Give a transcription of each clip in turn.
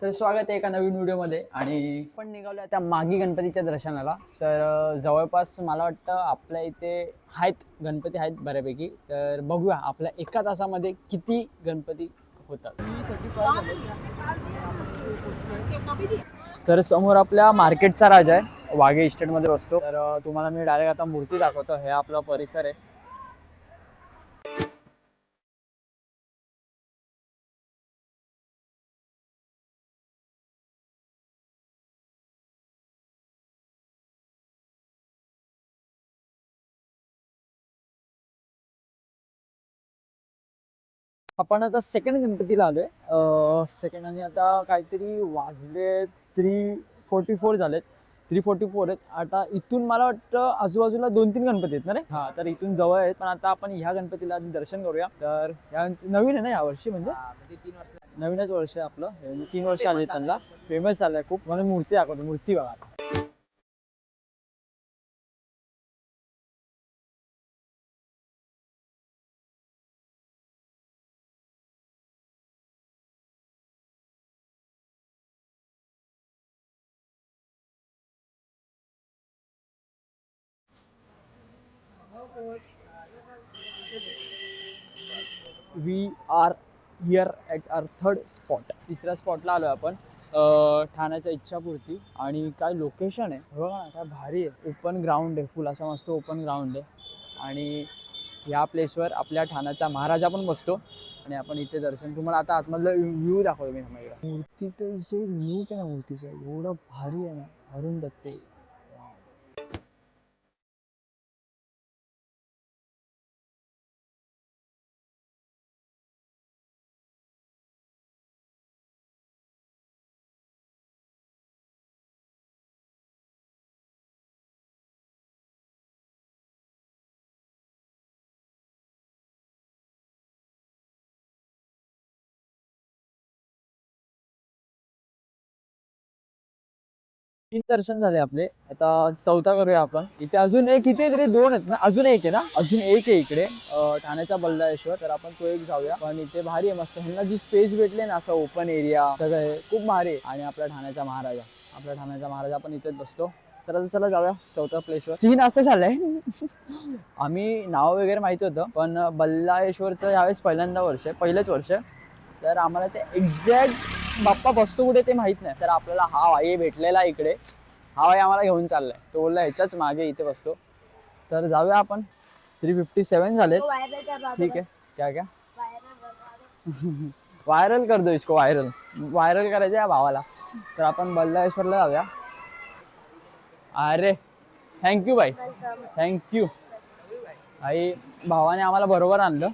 तर स्वागत आहे एका नवीन व्हिडिओमध्ये. आणि पण निघालो आता मागी गणपतीच्या दर्शनाला. तर जवळपास मला वाटतं आपल्या इथे आहेत गणपती आहेत बऱ्यापैकी. तर बघूया आपल्या एका तासामध्ये किती गणपती होतात. तर समोर आपल्या मार्केटचा राजा आहे, वाघे इस्टेटमध्ये बसतो. तर तुम्हाला मी डायरेक्ट आता मूर्ती दाखवतो. हे आपला परिसर आहे. आपण आता सेकंड गणपतीला आलोय. सेकंड आणि आता काहीतरी वाजले 3:44 झालेत. 3:44 आहेत. आता इथून मला वाटतं आजूबाजूला 2-3 गणपती आहेत ना रे. हा, तर इथून जवळ आहेत. पण आता आपण ह्या गणपतीला आधी दर्शन करूया. तर नवीन आहे ना या वर्षी, म्हणजे 3 वर्ष नवीनच वर्ष आहे आपलं. 3 वर्ष आले त्यांना. फेमस झालंय खूप. मला मूर्ती दाखवतो. मूर्ती बघा. We are here at our third spot. तिसऱ्या स्पॉटला आलो आपण. ठाण्याच्या इच्छापूर्ती. आणि काय लोकेशन आहे बघा ना, काय भारी आहे. ओपन ग्राउंड आहे, फुल असा मस्त ओपन ग्राउंड आहे. आणि ह्या प्लेसवर आपल्या ठाण्याचा महाराजा पण बसतो. आणि आपण इथे दर्शन, तुम्हाला आता आतमधलं व्ह्यू दाखवतो मी. मूर्तीचं जे लूक आहे ना, मूर्तीचं एवढं भारी आहे ना, अरुण दत्ते. तीन दर्शन झाले आपले. आता चौथा करूया आपण. इथे अजून एक, इथे तरी 2 आहेत ना, अजून एक आहे ना, अजून एक आहे इकडे ठाण्याचा बल्लाळेश्वर. तर आपण तो एक जाऊया. पण इथे भारी आहे मस्त. ह्यांना जी स्पेस भेटले ना, असं ओपन एरिया सगळं आहे, खूप भारी आहे. आणि आपला ठाण्याचा महाराजा पण इथेच बसतो. तर चला जाऊया चौथ्या प्लेसवर. सीन असं झालंय आम्ही नाव वगैरे माहिती होतं, पण बल्लाळेश्वरचं यावेळेस पहिलंच वर्ष. तर आम्हाला ते एक्झॅक्ट बाप्पा बसतो कुठे ते माहित नाही. तर आपल्याला हा भाई भेटलेला इकडे. हा भाई आम्हाला घेऊन चाललाय. तो बोलला ह्याच्याच मागे इथे बसतो. तर जाऊया आपण. 3:57 झालेत. ठीक आहे. क्या क्या व्हायरल कर दो इसको. व्हायरल करायचं या भावाला. तर आपण बल्लाळेश्वरला जाऊया. अरे थँक्यू भाई, थँक्यू भाई. भावाने आम्हाला बरोबर आणलं.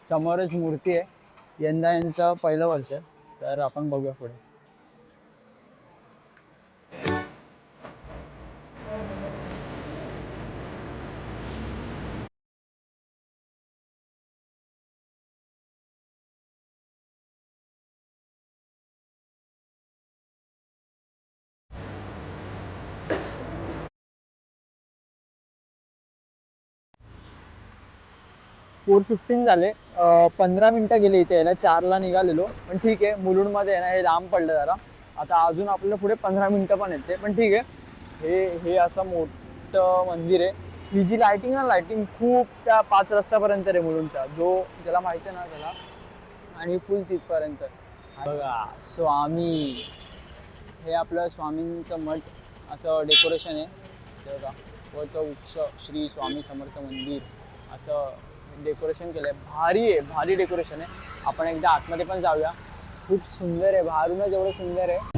समोरच मूर्ती आहे. यंदा यांचं पहिलं वर्ष आहे. तर आपण बघूया पुढे. फोर 15 झाले. 15 मिनटं गेले इथे यायला. 4ला निघालेलो. पण ठीक आहे, मुलुंडमध्ये आहे ना, हे लांब पडलं जरा. आता अजून आपल्याला पुढे 15 मिनटं पण येते. पण ठीक आहे. हे असं मोठं मंदिर आहे. ही जी लायटिंग खूप त्या 5 रस्त्यापर्यंत आहे मुलुंडचा. ज्याला माहिती आहे ना त्याला. आणि फुल तिथपर्यंत बघा. स्वामी, हे आपलं स्वामींचं मठ असं डेकोरेशन आहे. ते बघा, वृक्ष श्री स्वामी समर्थ मंदिर असं डेकोरेशन केलंय. भारी आहे, भारी डेकोरेशन आहे. आपण एकदा आतमध्ये पण जाऊया. खूप सुंदर आहे, बाहेरूनच एवढं सुंदर आहे.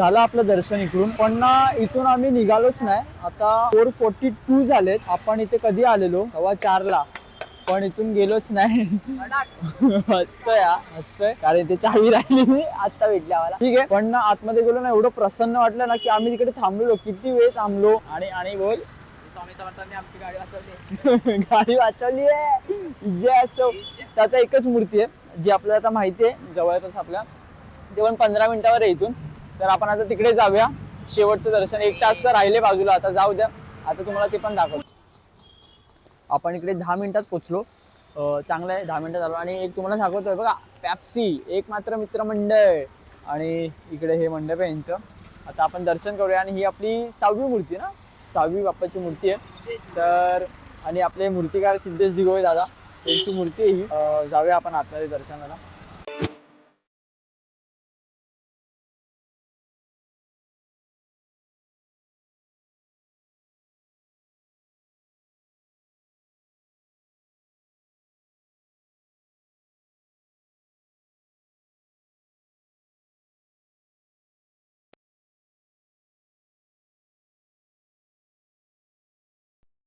झालं आपलं दर्शन इकडून, पण ना इथून आम्ही निघालोच नाही. आता 4:42 झालेत. आपण इथे कधी आलेलो 4:15ला, पण इथून गेलोच नाही. हसतोय कारण ते चावी राहिली आता भेटली आम्हाला. ठीक आहे, पण ना आतमध्ये गेलो ना, एवढं प्रसन्न वाटलं ना की आम्ही तिकडे थांबलो. किती वेळ थांबलो. आणि बोल, स्वामी समर्थांनी आमची गाडी वाचवली. गाडी वाचवली आहे. जय असो. तर आता एकच मूर्ती आहे जी आपल्याला आता माहिती आहे जवळपास आपल्या, ते पण 15 मिनिटावर आहे इथून. तर आपण आता तिकडे जाऊया. शेवटचं दर्शन 1 तास तर राहिले बाजूला, आता जाऊ द्या. आता तुम्हाला ते पण दाखवतो. आपण इकडे 10 मिनिटात पोचलो. चांगलं आहे, 10 मिनिटं झालो. आणि एक तुम्हाला दाखवतोय बघा, पॅप्सी एकमात्र मित्रमंडळ. आणि इकडे हे मंडप आहे यांचं. आता आपण दर्शन करूया. आणि ही आपली 6वी मूर्ती ना, 6वी बाप्पाची मूर्ती आहे. तर आणि आपले मूर्तिकार सिद्धेश दिगोळे दादा यांची मूर्ती आहे ही. जाऊया आपण आतमध्ये दर्शनाला.